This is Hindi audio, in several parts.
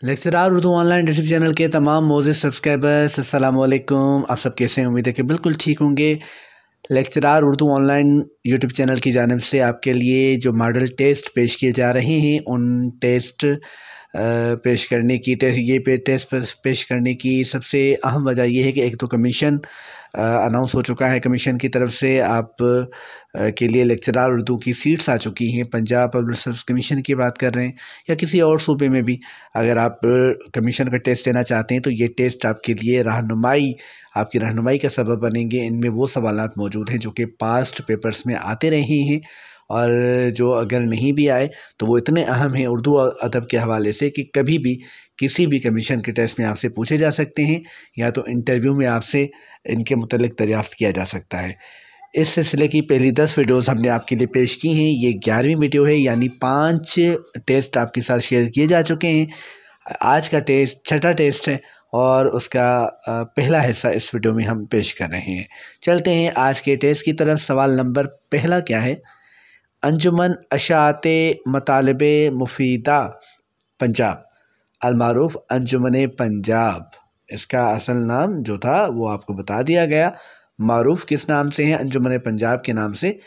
Lecturer Urdu online YouTube channel के तमाम मोज़े सब्सक्राइबर्स अस्सलाम वालेकुम। आप सब कैसे हैं? उम्मीद है कि बिल्कुल ठीक होंगे। Lecturer Urdu online YouTube channel की जानिब से आपके लिए जो मॉडल टेस्ट पेश किए जा रहे हैं उन टेस्ट पेश करने की टेस्ट पेश करने की सबसे अहम वजह यह है कि एक तो कमीशन अनाउंस हो चुका है। कमीशन की तरफ से आप के लिए लेक्चरार उर्दू की सीट्स आ चुकी हैं। पंजाब पब्लिक सर्विस कमीशन की बात कर रहे हैं या किसी और सूबे में भी अगर आप कमीशन का टेस्ट देना चाहते हैं तो ये टेस्ट आपके लिए आपकी रहनुमाई का सबब बनेंगे। इनमें वो सवालात मौजूद हैं जो कि पास्ट पेपर्स में आते रहे हैं और जो अगर नहीं भी आए तो वो इतने अहम हैं उर्दू अदब के हवाले से कि कभी भी किसी भी कमीशन के टेस्ट में आपसे पूछे जा सकते हैं या तो इंटरव्यू में आपसे इनके मुतल्लिक़ दरियाफ़्त किया जा सकता है। इस सिलसिले की पहली 10 वीडियोज़ हमने आपके लिए पेश की हैं। ये 11वीं वीडियो है, यानी 5 टेस्ट आपके साथ शेयर किए जा चुके हैं। आज का टेस्ट छठा टेस्ट है और उसका पहला हिस्सा इस वीडियो में हम पेश कर रहे हैं। चलते हैं आज के टेस्ट की तरफ। सवाल नंबर पहला क्या है? अंजुमन अशाते मतालिबे मुफीदा पंजाब अलमारूफ अंजुमन पंजाब, इसका असल नाम जो था वो आपको बता दिया गया। मारूफ किस नाम से है? अंजुमन पंजाब के नाम से।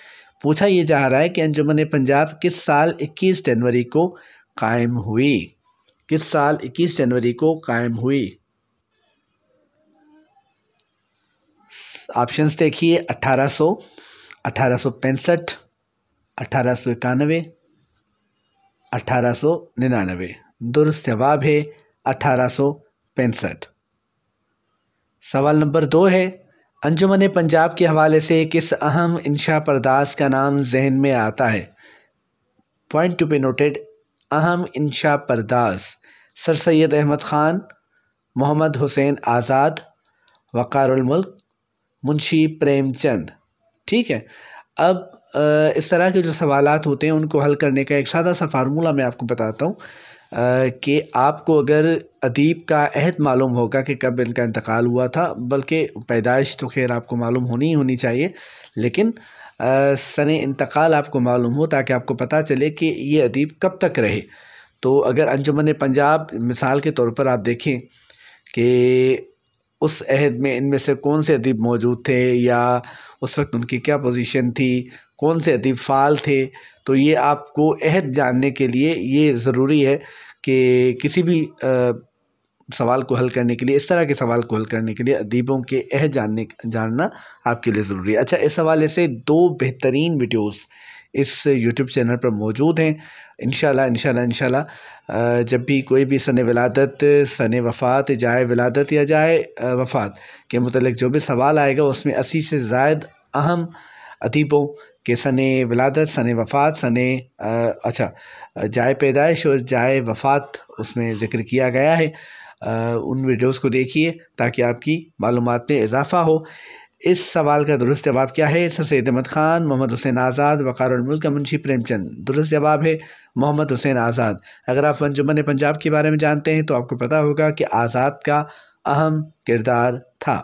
पूछा ये जा रहा है कि अंजुमन पंजाब किस साल 21 जनवरी को कायम हुई? किस साल 21 जनवरी को कायम हुई? ऑप्शंस देखिए, 1800, 1865, 1891, 1899। दुरुस्त जवाब है 1865। सवाल नंबर 2 है, अंजुमन पंजाब के हवाले से किस अहम इंशा पर्दास का नाम जहन में आता है? पॉइंट टू बी नोटेड, अहम इंशा पर्दास। सर सैयद अहमद ख़ान, मोहम्मद हुसैन आज़ाद, वक़ारुल मुल्क, मुंशी प्रेमचंद। ठीक है। अब इस तरह के जो सवालात होते हैं उनको हल करने का एक सादा सा फार्मूला मैं आपको बताता हूँ कि आपको अगर अदीब का अहद मालूम होगा कि कब इनका इंतकाल हुआ था, बल्कि पैदाइश तो खैर आपको मालूम होनी ही होनी चाहिए, लेकिन सने इंतकाल आपको मालूम हो ताकि आपको पता चले कि ये अदीब कब तक रहे। तो अगर अंजुमन पंजाब मिसाल के तौर पर आप देखें कि उस अहद में इनमें से कौन से अदीब मौजूद थे या उस वक्त उनकी क्या पोजीशन थी, कौन से अदीब फ़ाल थे, तो ये आपको अहद जानने के लिए ये ज़रूरी है कि किसी भी सवाल को हल करने के लिए, इस तरह के सवाल को हल करने के लिए अदीबों के अहद जानना आपके लिए ज़रूरी है। अच्छा, इस हवाले से 2 बेहतरीन वीडियोज़ इस यूट्यूब चैनल पर मौजूद हैं। इंशाल्लाह जब भी कोई भी सने विलादत, सने वफ़ात, जाए विलादत या जाए वफ़ात के मुतल्लिक़ जो भी सवाल आएगा उसमें 80 से ज़ायद अहम अदीबों के सने विलादत, सने वफ़ात, जाए पैदाइश और जाए वफ़ात उसमें ज़िक्र किया गया है। उन वीडियोज़ को देखिए ताकि आपकी मालूमात में इजाफ़ा हो। इस सवाल का दुरुस्त जवाब क्या है? सर सैयद अहमद ख़ान, मोहम्मद हुसैन आज़ाद, वक़ारुल मुल्क, मुंशी प्रेमचंद। दुरुस्त जवाब है मोहम्मद हुसैन आज़ाद। अगर आप अंजुमन पंजाब के बारे में जानते हैं तो आपको पता होगा कि आज़ाद का अहम किरदार था।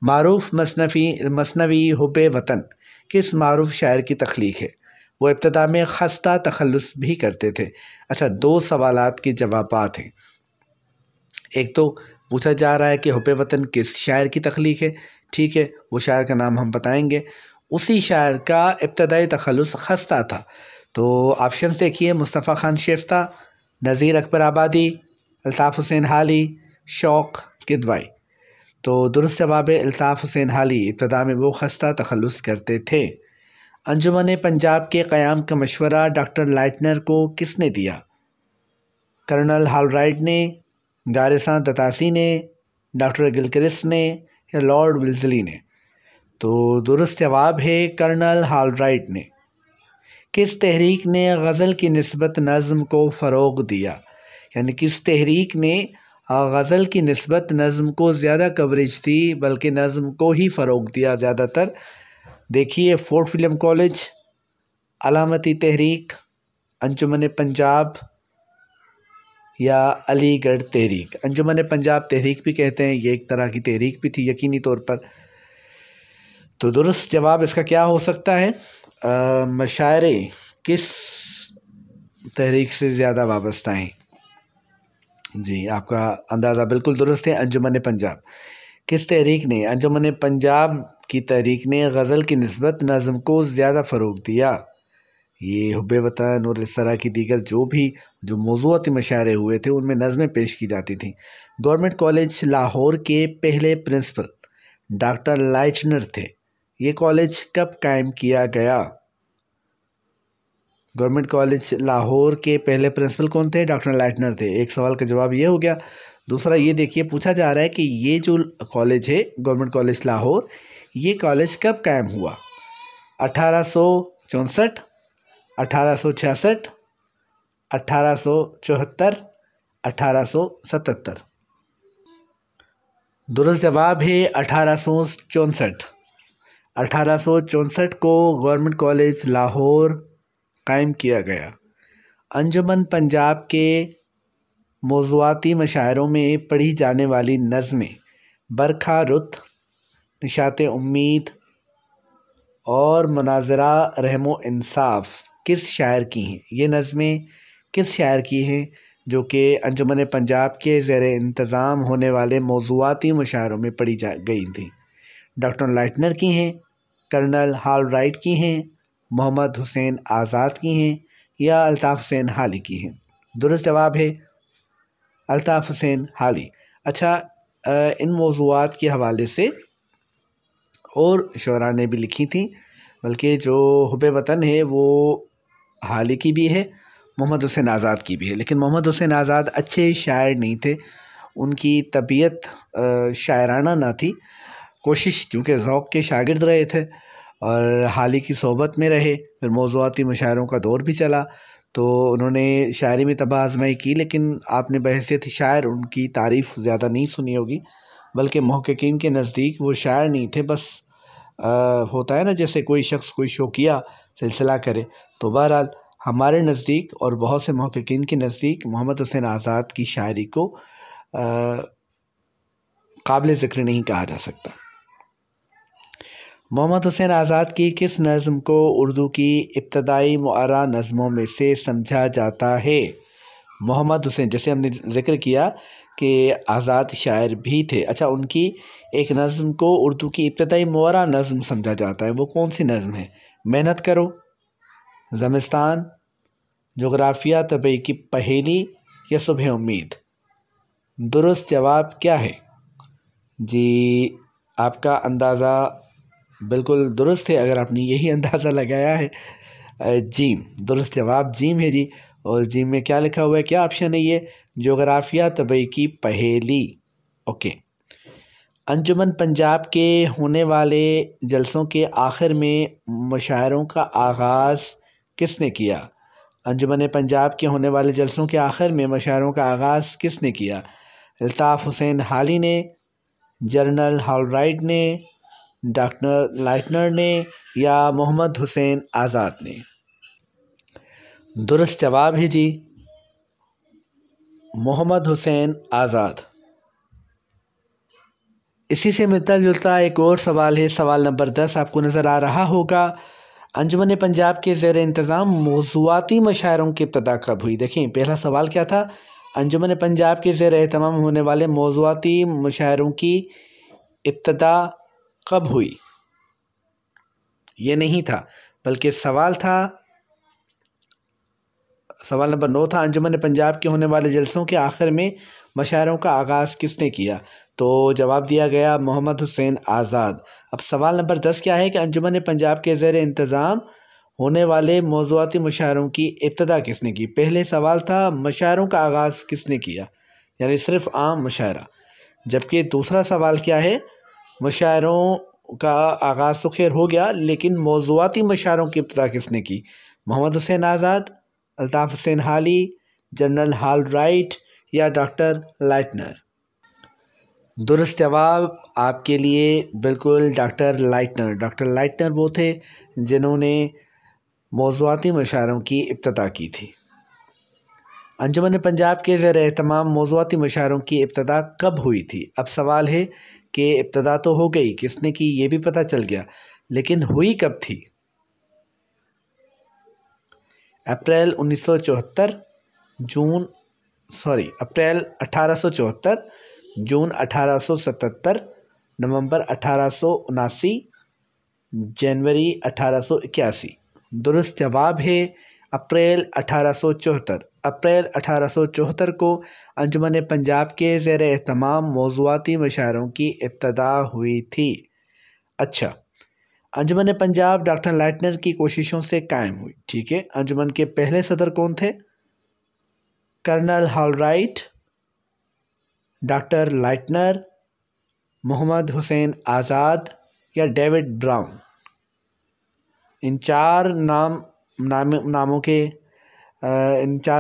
मारूफ मसनवी हुब्बे वतन किस मारूफ शायर की तख्लीक है? वो इब्तिदा में खस्ता तखल्लुस भी करते थे। अच्छा, 2 सवालात के जवाबात हैं। एक तो पूछा जा रहा है कि हुब्बे वतन किस शायर की तख्लीक है। ठीक है, वो शायर का नाम हम बताएंगे। उसी शायर का इब्तदाई तखल्लुस खस्ता था। तो ऑप्शंस देखिए, मुस्तफ़ा खान शेफ्ता, नज़ीर अकबर आबादी, अल्ताफ़ हुसैन हाली, शौक़ किदवाई। तो दुरुस्त जवाब है अल्ताफ़ हुसैन हाली। इब्तदा में वो खस्ता तखल्लुस करते थे। अंजुमन पंजाब के क़याम का मशवरा डॉक्टर लाइटनर को किसने दिया? कर्नल हॉलराइट ने, गारिसा दतासी ने, डॉक्टर गिलक्रिस्ट ने या लॉर्ड विल्ज़ली ने? तो दुरुस्त जवाब है कर्नल हॉलराइट ने। किस तहरीक ने गज़ल की निस्बत नज़्म को फ़रोग़ दिया? यानी किस तहरीक ने गज़ल की निस्बत नज़्म को ज़्यादा कवरेज दी, बल्कि नज़्म को ही फ़रोग़ दिया ज़्यादातर? देखिए, फोर्ट विलियम कॉलेज, अलामती तहरीक, अंजुमन पंजाब या अलीगढ़ तहरीक। अंजुमन पंजाब तहरीक भी कहते हैं, ये एक तरह की तहरीक भी थी यकीनी तौर पर। तो दुरुस्त जवाब इसका क्या हो सकता है? मशायरे किस तहरीक से ज़्यादा वाबस्ता हैं? जी, आपका अंदाज़ा बिल्कुल दुरुस्त है। अंजुमन पंजाब किस तहरीक ने, अंजुमन पंजाब की तहरीक ने गज़ल की निस्बत नज़्म को ज़्यादा फ़रोग़ दिया। ये हुब्बे वतन और इस तरह की दीगर जो मौज़ूआती मुशायरे हुए थे उनमें नज़में पेश की जाती थीं। गवर्नमेंट कॉलेज लाहौर के पहले प्रिंसिपल डॉक्टर लाइटनर थे। ये कॉलेज कब कायम किया गया? गवर्नमेंट कॉलेज लाहौर के पहले प्रिंसिपल कौन थे? डॉक्टर लाइटनर थे। एक सवाल का जवाब ये हो गया। दूसरा ये देखिए, पूछा जा रहा है कि ये जो कॉलेज है गवर्नमेंट कॉलेज लाहौर, ये कॉलेज कब कायम हुआ? 1864, 1866, 1874, 1877। दुरुस्त जवाब है 1864। 1864 को गवर्नमेंट कॉलेज लाहौर कायम किया गया। अंजुमन पंजाब के मौज़ूआती मशायरों में पढ़ी जाने वाली नज़में बरखा रुत, निशात उम्मीद और मनाज़रा रहमो इंसाफ किस शायर की हैं? ये नज़में किस शायर की हैं जो कि अंजुमन पंजाब के ज़ेर इंतज़ाम होने वाले मौज़ूआती मुशायरों में पढ़ी गई थी? डॉक्टर लाइटनर की हैं, कर्नल हॉलराइट की हैं, मोहम्मद हुसैन आज़ाद की हैं या अल्ताफ़ हुसैन हाली की हैं? दुरुस्त जवाब है अल्ताफ़ हुसैन हाली। अच्छा, इन मौज़ूआत के हवाले से और शुअरा ने भी लिखी थी, बल्कि जो हुब्बे वतन है वो हाली की भी है, मोहम्मद हुसैन आज़ाद की भी है। लेकिन मोहम्मद हुसैन आज़ाद अच्छे शायर नहीं थे, उनकी तबीयत शायराना ना थी। कोशिश, चूँकि ज़ौक़ के शागिर्द रहे थे और हाली की सोहबत में रहे, फिर मौज़ूआती मुशायरों का दौर भी चला, तो उन्होंने शायरी में तबाह आज़माई की। लेकिन आपने बहैसियत शायर उनकी तारीफ़ ज़्यादा नहीं सुनी होगी, बल्कि मुहक्किकीन के नज़दीक वो शायर नहीं थे, बस होता है ना जैसे कोई शख्स कोई शौकिया सिलसिला करे। तो बहरहाल हमारे नज़दीक और बहुत से मुहक्किकीन के नज़दीक मोहम्मद हुसैन आज़ाद की शायरी को काबिल ज़िक्र नहीं कहा जा सकता। मोहम्मद हुसैन आज़ाद की किस नज़्म को उर्दू की इब्तदाई मुअर्रा नज़्मों में से समझा जाता है? मोहम्मद हुसैन, जैसे हमने ज़िक्र किया कि आज़ाद शायर भी थे। अच्छा, उनकी एक नज़्म को उर्दू की इब्तदाई मुअर्रा नज़्म समझा जाता है, वो कौन सी नज़्म है? मेहनत करो, ज़मिस्तान, जोग्राफ़िया तबई की पहेली या सुबह उम्मीद? दुरुस्त जवाब क्या है? जी, आपका अंदाज़ा बिल्कुल दुरुस्त है, अगर आपने यही अंदाज़ा लगाया है। जीम, दुरुस्त जवाब जीम है जी। और जीम में क्या लिखा हुआ है, क्या ऑप्शन है ये? जोग्राफ़िया तबई की पहेली। ओके। अंजुमन पंजाब के होने वाले जलसों के आखिर में मुशायरों का आगाज़ किसने किया? अंजुमन पंजाब के होने वाले जलसों के आखिर में मुशायरों का आगाज़ किसने किया? अल्ताफ़ हुसैन हाली ने, जनरल हॉलराइट ने, डॉक्टर लाइटनर ने या मोहम्मद हुसैन आज़ाद ने? दुरुस्त जवाब है जी मोहम्मद हुसैन आज़ाद। इसी से मिलता जुलता एक और सवाल है, सवाल नंबर 10 आपको नज़र आ रहा होगा। अंजुमन पंजाब के ज़ेर इंतज़ाम मौज़ूआती मुशायरों की इब्तिदा कब हुई? देखिए, पहला सवाल क्या था? अंजुमन पंजाब के ज़ेर एहतमाम होने वाले मौज़ूआती मुशायरों की इब्तिदा कब हुई? ये नहीं था, बल्कि सवाल नंबर 9 था, अंजुमन पंजाब के होने वाले जलसों के आखिर में मुशायरों का आगाज़ किसने किया? तो जवाब दिया गया मोहम्मद हुसैन आज़ाद। अब सवाल नंबर 10 क्या है कि अंजुमन पंजाब के ज़ेर इंतज़ाम होने वाले मौज़ूआती मुशायरों की इब्तिदा किसने की? पहले सवाल था मुशायरों का आगाज़ किसने किया, यानी सिर्फ आम मुशायरा। जबकि दूसरा सवाल क्या है, मुशायरों का आगाज़ तो खैर हो गया, लेकिन मौज़ूआती मुशायरों की इब्तिदा किसने की? मोहम्मद हुसैन आज़ाद, अल्ताफ़ हुसैन हाली, जनरल हॉलराइट या डॉक्टर लाइटनर? दुरुस्त जवाब आपके लिए बिल्कुल डॉक्टर लाइटनर। डॉक्टर लाइटनर वो थे जिन्होंने मौज़ूआती मुशायरों की इब्तिदा की थी। अंजुमन पंजाब के ज़ेर एहतमाम मौज़ूआती मुशायरों की इब्तिदा कब हुई थी? अब सवाल है कि इब्तिदा तो हो गई, किसने की ये भी पता चल गया, लेकिन हुई कब थी? अप्रैल 1974, जून अप्रैल 1874, जून 1877, नवंबर 1879, जनवरी 1881। दुरुस्त जवाब है अप्रैल 1874। अप्रैल 1874 को अंजुमन पंजाब के ज़ेर एहतमाम मौज़ूआती मुशायरों की इब्तदा हुई थी। अच्छा, अंजुमन पंजाब डॉक्टर लाइटनर की कोशिशों से कायम हुई। ठीक है, अंजुमन के पहले सदर कौन थे? Colonel Holroyd, doctor Leitner, Mohammad Hussain Azad या डेविड ब्राउन। इन चार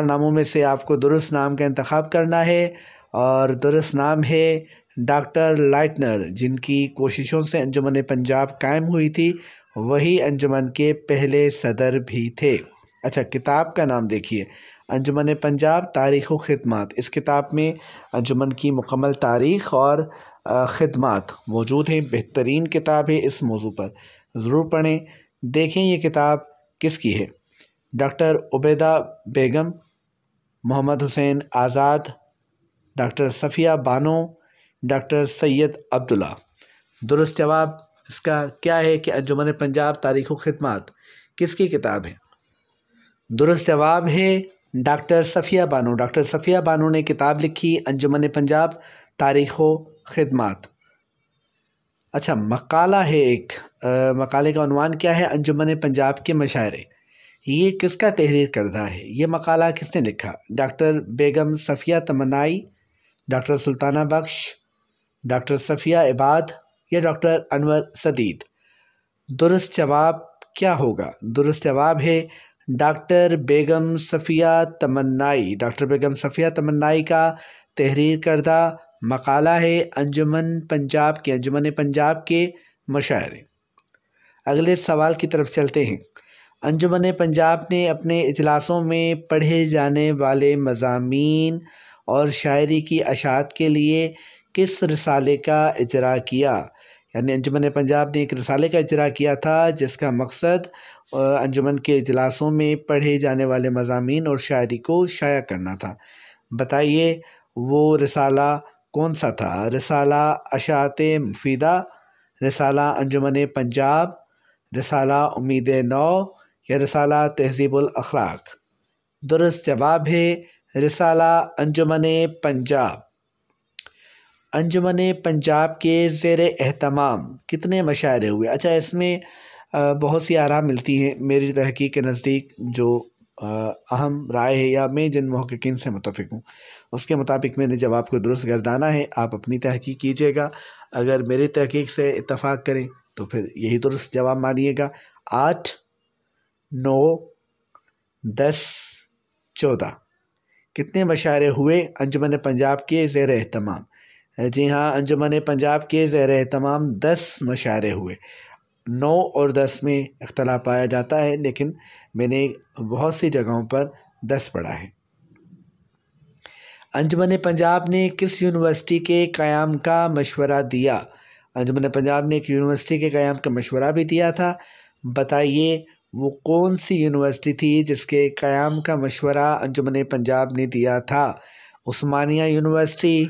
नामों में से आपको दुरुस्त नाम का इंतखाब करना है, और दुरुस्त नाम है डॉक्टर लाइटनर, जिनकी कोशिशों से अंजुमन पंजाब कायम हुई थी। वही अंजुमन के पहले सदर भी थे। अच्छा, किताब का नाम देखिए, अंजुमन पंजाब तारीख़ व ख़िदमत। इस किताब में अंजुमन की मुकम्मल तारीख़ और ख़िदमत मौजूद हैं। बेहतरीन किताब है, इस मौजू पर ज़रूर पढ़ें। देखें ये किताब किसकी है? डॉक्टर उबैदा बेगम, मोहम्मद हुसैन आज़ाद, डॉक्टर सफ़िया बानो, डॉक्टर सैयद अब्दुल्ला। दुरुस्त जवाब इसका क्या है कि अंजुमन पंजाब तारीख़ व ख़िदमत किसकी किताब है? दुरुस्त जवाब है डॉक्टर सफ़िया बानो। डॉक्टर सफ़िया बानो ने किताब लिखी अंजुमन पंजाब तारीख़ व ख़िदमत। अच्छा, मकाला है एक, मकाले का उन्वान क्या है? अंजुमन पंजाब के मशायरे। ये किसका तहरीर करदा है? ये मकाला किसने लिखा? डॉक्टर बेगम सफ़िया तमन्नाई, डॉक्टर सुल्ताना बख्श, डॉक्टर सफ़िया इबाद या डॉक्टर अनवर सदीद। दुरुस्त जवाब क्या होगा? दुरुस्त जवाब है डॉक्टर बेगम सफ़िया तमन्नाई। डॉक्टर बेगम सफ़िया तमन्नाई का तहरीर करदा मकाला है अंजुमन पंजाब के मशायरे। अगले सवाल की तरफ चलते हैं। अंजुमन पंजाब ने अपने इजलासों में पढ़े जाने वाले मज़ामीन और शायरी की अशात के लिए किस रिसाले का इजरा किया? यानी अंजुमन पंजाब ने एक रिसाले का इजरा किया था जिसका मकसद अंजुमन के इजलासों में पढ़े जाने वाले मज़ामीन और शायरी को शाया करना था। बताइए वो रिसाला कौन सा था? रिसाला अशाते मुफीदा, रिसाला अंजुमन पंजाब, रिसाला उम्मीद नौ या रिसाला तहज़ीबुल अखलाक। दुरुस्त जवाब है रिसाला अंजुमन पंजाब। अंजुमन पंजाब के ज़ेर एहतमाम कितने मशायरे हुए? अच्छा, इसमें बहुत सी आरा मिलती हैं। मेरी तहकीक के नज़दीक जो अहम राय है या मैं जिन मुहक्किकीन से मुतफ़िक हूँ उसके मुताबिक मैंने जवाब को दुरुस्त गर्दाना है। आप अपनी तहकीक कीजिएगा, अगर मेरी तहकीक से इत्तफ़ाक़ करें तो फिर यही दुरुस्त जवाब मानिएगा। 8, 9, 10, 14 कितने मशायरे हुए अंजुमन पंजाब के ज़ेर एहतमाम? जी हाँ, अंजुमन पंजाब के ज़ेर एहतमाम 10 मशायरे हुए। 9 और 10 में इख्तलाफ पाया जाता है, लेकिन मैंने बहुत सी जगहों पर 10 पढ़ा है। अंजुमन पंजाब ने किस यूनिवर्सिटी के क़याम का मशवरा दिया? अंजुमन पंजाब ने एक यूनिवर्सिटी के क़याम का मशवरा भी दिया था। बताइए वो कौन सी यूनिवर्सिटी थी जिसके क़याम का मशवरा अंजुमन पंजाब ने दिया था? Osmania university,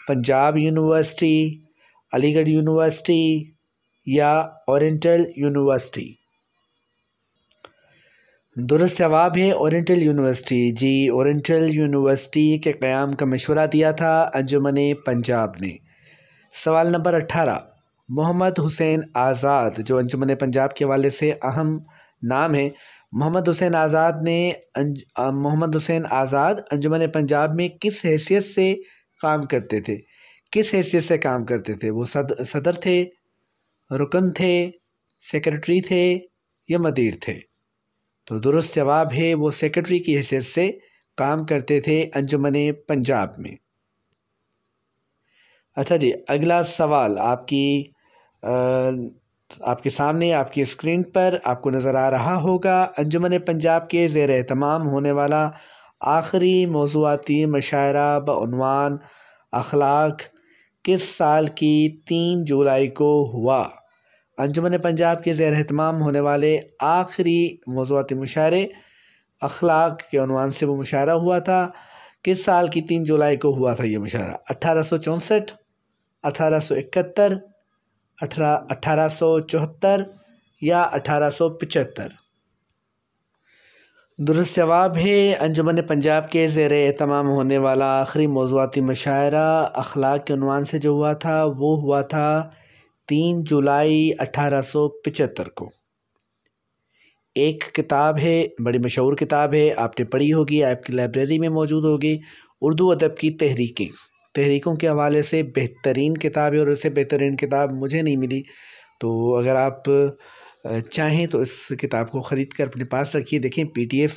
Punjab university, Aligarh university या ओरिएंटल यूनिवर्सिटी। दुरुस्त जवाब है ओरिएंटल यूनिवर्सिटी। जी, ओरिएंटल यूनिवर्सिटी के क़याम का मशवरा दिया था अंजुमन पंजाब ने। सवाल नंबर 18, मोहम्मद हुसैन आज़ाद जो अंजुमन पंजाब के हवाले से अहम नाम है, मोहम्मद हुसैन आज़ाद अंजुमन पंजाब में किस हैसियत से काम करते थे? किस हैसियत से काम करते थे? वो सदर थे, रुकन थे, सेक्रेटरी थे या मदीर थे? तो दुरुस्त जवाब है वो सेक्रेटरी की हैसियत से काम करते थे अंजुमन पंजाब में। अच्छा जी, अगला सवाल आपके सामने आपकी स्क्रीन पर आपको नज़र आ रहा होगा। अंजुमन पंजाब के ज़ेर एहतमाम होने वाला आखिरी मौज़ूआती मुशायरा बउन्वान अखलाक किस साल की 3 जुलाई को हुआ? अंजुमन पंजाब के ज़ेर एहतमाम होने वाले आखिरी मौज़ूआती मुशायरे अखलाक के उन्वान से वो मुशायरा हुआ था किस साल की 3 जुलाई को हुआ था ये मुशायरा? 1864, 1871, 1874 या 1875? दुरुस्त जवाब है अंजुमन पंजाब के ज़ेर एहतमाम होने वाला आखिरी मौज़ूआती मुशायरा अखलाक के उन्वान से जो हुआ था वो हुआ था 3 जुलाई 1875 को। एक किताब है, बड़ी मशहूर किताब है, आपने पढ़ी होगी, आपकी लाइब्रेरी में मौजूद होगी, उर्दू अदब की तहरीकों के हवाले से बेहतरीन किताब है और उससे बेहतरीन किताब मुझे नहीं मिली। तो अगर आप चाहें तो इस किताब को ख़रीद कर अपने पास रखिए। देखें PDF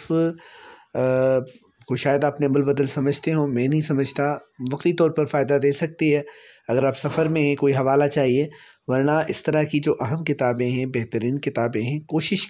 को शायद आप नेबल बदल समझते हो, मैं नहीं समझता, वक्ती तौर पर फ़ायदा दे सकती है अगर आप सफ़र में हैं, कोई हवाला चाहिए। वरना इस तरह की जो अहम किताबें हैं, बेहतरीन किताबें हैं, कोशिश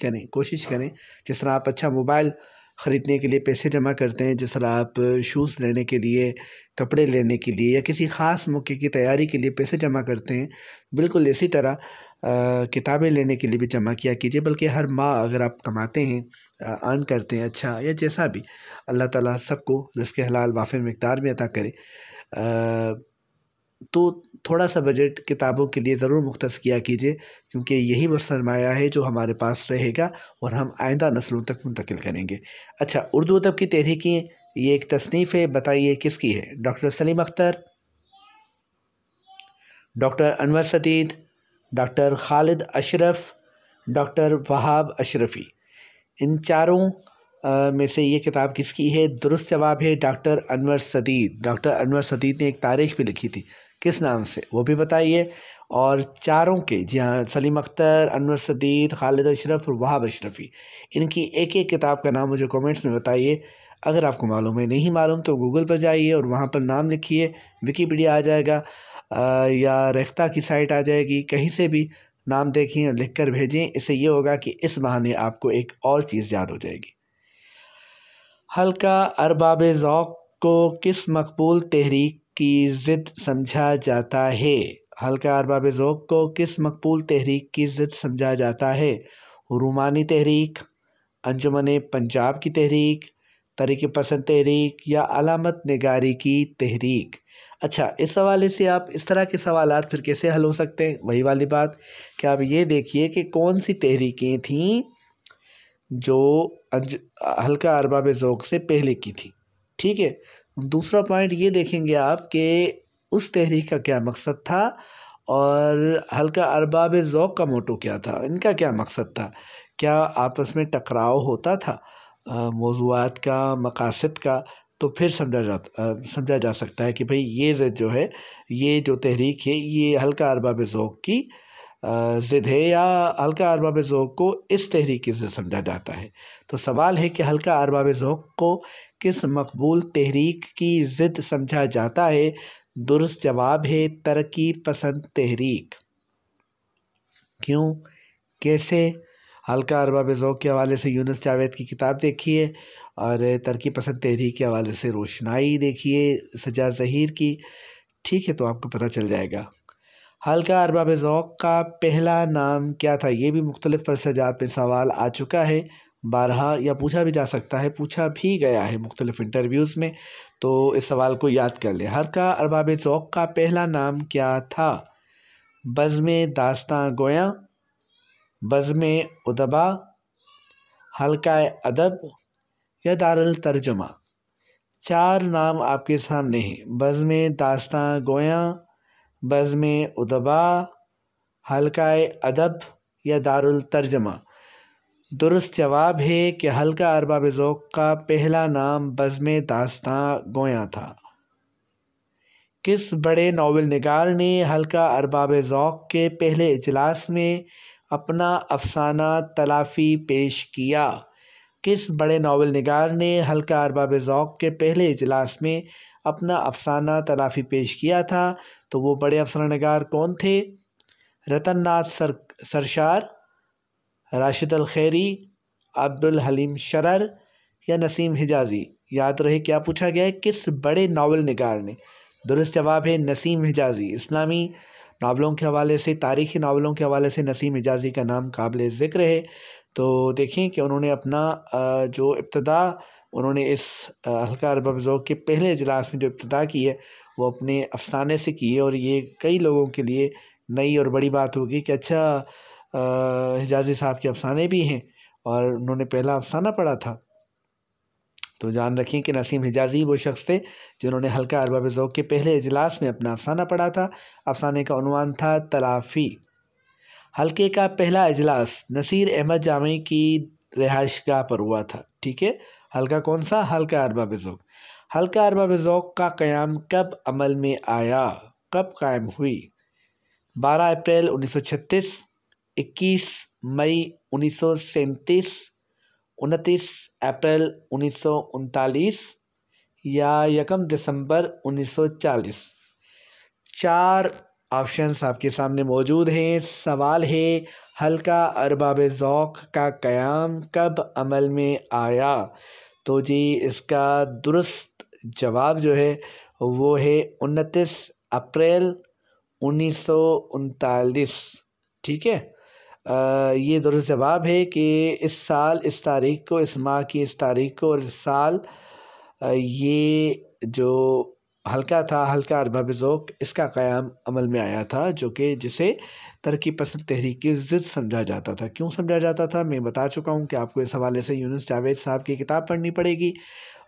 करें जिस तरह आप अच्छा मोबाइल ख़रीदने के लिए पैसे जमा करते हैं, जिस तरह आप शूज़ लेने के लिए, कपड़े लेने के लिए या किसी ख़ास मौके की तैयारी के लिए पैसे जमा करते हैं, बिल्कुल इसी तरह किताबें लेने के लिए भी जमा किया कीजिए। बल्कि हर माह अगर आप कमाते हैं, अर्न करते हैं अच्छा या जैसा भी, अल्लाह ताला सबको रिज़्क़ हलाल वाफ़िर मिक़दार में अता करे। तो थोड़ा सा बजट किताबों के लिए ज़रूर मुख्तस किया कीजिए, क्योंकि यही वो सरमाया है जो हमारे पास रहेगा और हम आइंदा नस्लों तक मुंतकिल करेंगे। अच्छा, उर्दू अदब की तहरीकें, ये एक तसनीफ़ है, बताइए किसकी है? Doctor Salim Akhtar, doctor Anwar Sadid, doctor Khalid Ashraf, doctor Wahab Ashrafi. इन चारों में से ये किताब किसकी है? दुरुस्त जवाब है डॉक्टर अनवर सदीद। डॉक्टर अनवर सदीद ने एक तारीख़ भी लिखी थी, किस नाम से, वो भी बताइए। और चारों के, जी हाँ, सलीम अख्तर, अनवर सदीद, खालिद अशरफ और वहाब अशरफ़ी, इनकी एक एक किताब का नाम मुझे कमेंट्स में बताइए। अगर आपको मालूम है, नहीं मालूम तो गूगल पर जाइए और वहाँ पर नाम लिखिए, विकीपीडिया आ जाएगा या रेख्ता की साइट आ जाएगी, कहीं से भी नाम देखें और लिख कर भेजें। इससे ये होगा कि इस बहाने आपको एक और चीज़ याद हो जाएगी। हल्का अरबाब ज़ौक़ को किस मकबूल तहरीक की ज़िद समझा जाता है? हल्का अरबाब ज़ौक़ को किस मकबूल तहरीक की ज़िद समझा जाता है? रूमानी तहरीक, अंजुमन पंजाब की तहरीक, तहरीक पसंद तहरीक या अलामत निगारी की तहरीक? अच्छा, इस हवाले से आप इस तरह के सवालात फिर कैसे हल हो सकते हैं? वही वाली बात कि आप ये देखिए कि कौन सी तहरीकें थीं जो हल्का अरबाब ज़ौक़ से पहले की थी, ठीक है। दूसरा पॉइंट ये देखेंगे आप कि उस तहरीक का क्या मकसद था और हल्का अरबाब ज़ौक़ का मोटो क्या था, इनका क्या मकसद था, क्या आपस में टकराव होता था मौज़ूआत का, मकासद का? तो फिर समझा जा सकता है कि भाई ये ज़िद जो है, ये जो तहरीक है, ये हल्का अरबाब ज़ौक़ की ज़िद है या हल्का अरबाब ज़ौक़ को इस तहरीक से समझा जाता है। तो सवाल है कि हल्का अरबाब ज़ौक़ को किस मकबूल तहरीक की ज़िद समझा जाता है? दुरुस्त जवाब है तरक्की पसंद तहरीक। क्यों, कैसे? हल्का अरबाब ज़ौक़ के हवाले से यूनुस जावेद की किताब देखिए और तरक्की पसंद तहरीक के हवाले से रोशनाई देखिए सजा ज़हीर की, ठीक है, तो आपको पता चल जाएगा। हल्का अरबाब ज़ौक़ का पहला नाम क्या था? ये भी मुख्तलिफ़ परसजात में सवाल आ चुका है बारहा, या पूछा भी जा सकता है, पूछा भी गया है मुख्तलिफ़ इंटरव्यूज़ में, तो इस सवाल को याद कर लें। हल्का अरबाब ज़ौक़ का पहला नाम क्या था? बज़्म दास्तां गोयां, बज़्म उदबा, हल्का अदब या दारुल तर्जुमा? 4 नाम आपके सामने हैं, बज़्म दास्तां गोयां, बज़्म उदबा, हल्का अदब या दारुल तर्जुमा। दुरुस्त जवाब है कि हल्का अरबाब ज़ौक़ का पहला नाम बज़्म दास्तां गोयां था। किस बड़े नावल निगार ने हल्का अरबाब ज़ौक़ के पहले इजलास में अपना अफसाना तलाफ़ी पेश किया? किस बड़े नावल निगार ने हल्का अरबाब ज़ौक़ के पहले इजलास में अपना अफसाना तलाफ़ी पेश किया था? तो वो बड़े अफसाना निगार कौन थे? रतन नाथ सरशार, राशिद अल खैरी, अब्दुल हलीम शरर या नसीम हिजाज़ी? याद रहे क्या पूछा गया है, किस बड़े नावल निगार ने? दुरुस्त जवाब है नसीम हिजाज़ी। इस्लामी नावलों के हवाले से, तारीख़ी नावलों के हवाले से नसीम हिजाज़ी का नाम काबिल ज़िक्र है। तो देखें कि उन्होंने अपना जो इब्तिदा उन्होंने इस हल्का अरबाब ज़ौक़ के पहले इजलास में जो इब्तिदा की है वो अपने अफ़साने से की है, और ये कई लोगों के लिए नई और बड़ी बात होगी कि अच्छा हिजाज़ी साहब के अफ़साने भी हैं और उन्होंने पहला अफ़साना पढ़ा था। तो जान रखें कि नसीम हिजाज़ी वो शख्स थे जिन्होंने हल्का अरबाब ज़ौक़ के पहले इजलास में अपना अफ़साना पढ़ा था। अफ़साने का उन्वान था तलाफ़ी। हल्के का पहला इजलास नसीर अहमद जामी की रिहाइशगाह पर हुआ था। ठीक है, हल्का कौन सा? हल्का अरबाब ज़ौक़। हल्का अरबाब ज़ौक़ का क़याम कब अमल में आया, कब कायम हुई? 12 अप्रैल 1936, 21 मई 1937, 29 अप्रैल 1939 या 1 दिसंबर 1940। 4 ऑप्शंस आपके सामने मौजूद हैं। सवाल है हल्का अरबाब ज़ौक़ का क़याम कब अमल में आया? तो जी इसका दुरुस्त जवाब जो है वो है 29 अप्रैल 1939। ठीक है, ये दुरुस्त जवाब है कि इस साल इस तारीख़ को, इस माह की इस तारीख़ को और इस साल ये जो हल्का था, हल्का अरबाब ज़ौक़, इसका क़याम अमल में आया था, जो कि जिसे तरक्की पसंद तहरीक की ज़िद समझा जाता था। क्यों समझा जाता था मैं बता चुका हूँ कि आपको इस हवाले से यूनुस जावेद साहब की किताब पढ़नी पड़ेगी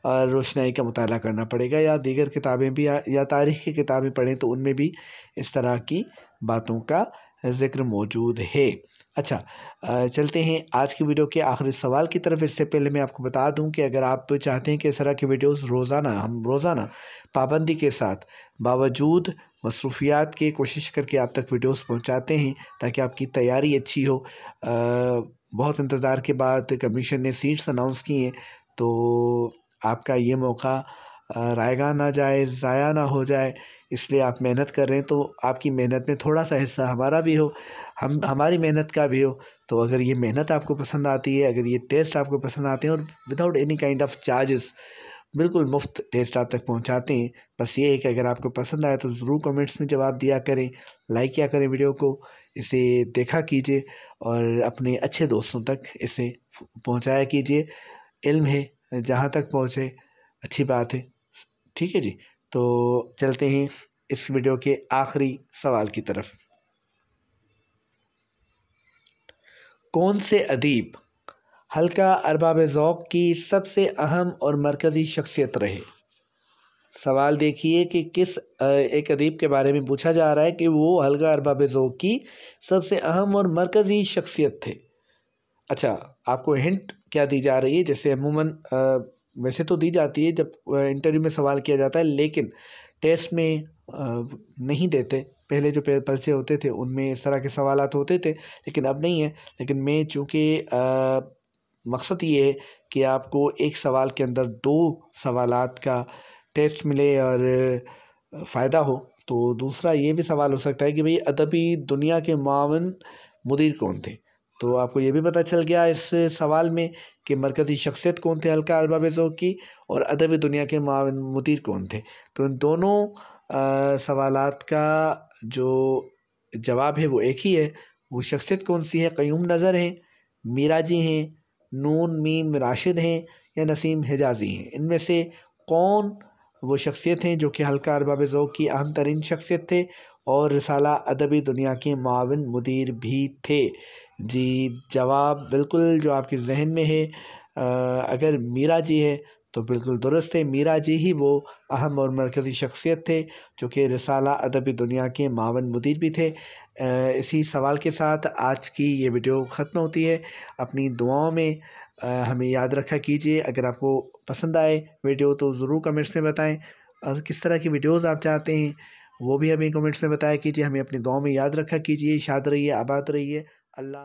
और रोशनाई का मुताला करना पड़ेगा, या दीगर किताबें भी या तारीख़ की किताबें पढ़ें तो उनमें भी इस तरह की बातों का ज़िक्र मौजूद है। अच्छा, चलते हैं आज की वीडियो के आखिरी सवाल की तरफ। इससे पहले मैं आपको बता दूं कि अगर आप चाहते हैं कि इस तरह की वीडियोस हम रोज़ाना पाबंदी के साथ बावजूद मसरूफ़ियात के कोशिश करके आप तक वीडियोस पहुंचाते हैं ताकि आपकी तैयारी अच्छी हो। बहुत इंतज़ार के बाद कमीशन ने सीट्स अनाउंस की हैं, तो आपका ये मौका रायगा ना जाए, ज़ाया ना हो जाए, इसलिए आप मेहनत कर रहे हैं तो आपकी मेहनत में थोड़ा सा हिस्सा हमारा भी हो, हमारी मेहनत का भी हो। तो अगर ये मेहनत आपको पसंद आती है, अगर ये टेस्ट आपको पसंद आते हैं और without any kind of charges बिल्कुल मुफ्त टेस्ट आप तक पहुंचाते हैं, बस ये है कि अगर आपको पसंद आए तो ज़रूर कमेंट्स में जवाब दिया करें, लाइक किया करें वीडियो को, इसे देखा कीजिए और अपने अच्छे दोस्तों तक इसे पहुँचाया कीजिए। इल्म है जहाँ तक पहुँचे अच्छी बात है। ठीक है जी, तो चलते हैं इस वीडियो के आखिरी सवाल की तरफ। कौन से अदीब हल्का अरबाब ज़ौक़ की सबसे अहम और मरकज़ी शख्सियत रहे? सवाल देखिए कि किस एक अदीब के बारे में पूछा जा रहा है कि वो हल्का अरबाब ज़ौक़ की सबसे अहम और मरकज़ी शख्सियत थे। अच्छा, आपको हिंट क्या दी जा रही है? जैसे अमूमन वैसे तो दी जाती है जब इंटरव्यू में सवाल किया जाता है, लेकिन टेस्ट में नहीं देते। पहले जो पर्चे होते थे उनमें इस तरह के सवालात होते थे, लेकिन अब नहीं है। लेकिन मैं चूँकि मकसद ये है कि आपको एक सवाल के अंदर 2 सवालात का टेस्ट मिले और फ़ायदा हो, तो दूसरा ये भी सवाल हो सकता है कि भाई अदबी दुनिया के मुआविन मुदीर कौन थे? तो आपको ये भी पता चल गया इस सवाल में कि मरकज़ी शख्सियत कौन थे हल्का अरबाब ज़ौक़ की और अदबी दुनिया के मुआविन मुदीर कौन थे। तो इन दोनों सवालात का जो जवाब है वो एक ही है। वो शख्सियत कौन सी है? क़य्यूम नज़र हैं, मीरा जी हैं, नून मीम राशिद हैं या नसीम हिजाज़ी हैं? इनमें से कौन वो शख्सियत हैं जो कि हल्का अरबाब ज़ौक़ की अहम तरीन शख्सियत थे और रिसाला अदबी दुनिया के मुआविन मुदीर भी थे? जी, जवाब बिल्कुल जो आपके ज़हन में है, अगर मीरा जी है तो बिल्कुल दुरुस्त है। मीरा जी ही वो अहम और मरकज़ी शख्सियत थे जो कि रिसाला अदबी दुनिया के मुआविन मुदीर भी थे। इसी सवाल के साथ आज की ये वीडियो ख़त्म होती है। अपनी दुआओं में हमें याद रखा कीजिए। अगर आपको पसंद आए वीडियो तो ज़रूर कमेंट्स में बताएं, और किस तरह की वीडियोज़ आप चाहते हैं वो भी हमें कमेंट्स में बताया कीजिए। हमें अपनी दुआओं में याद रखा कीजिए। शाद रहिए, आबाद रहिए। अल्लाह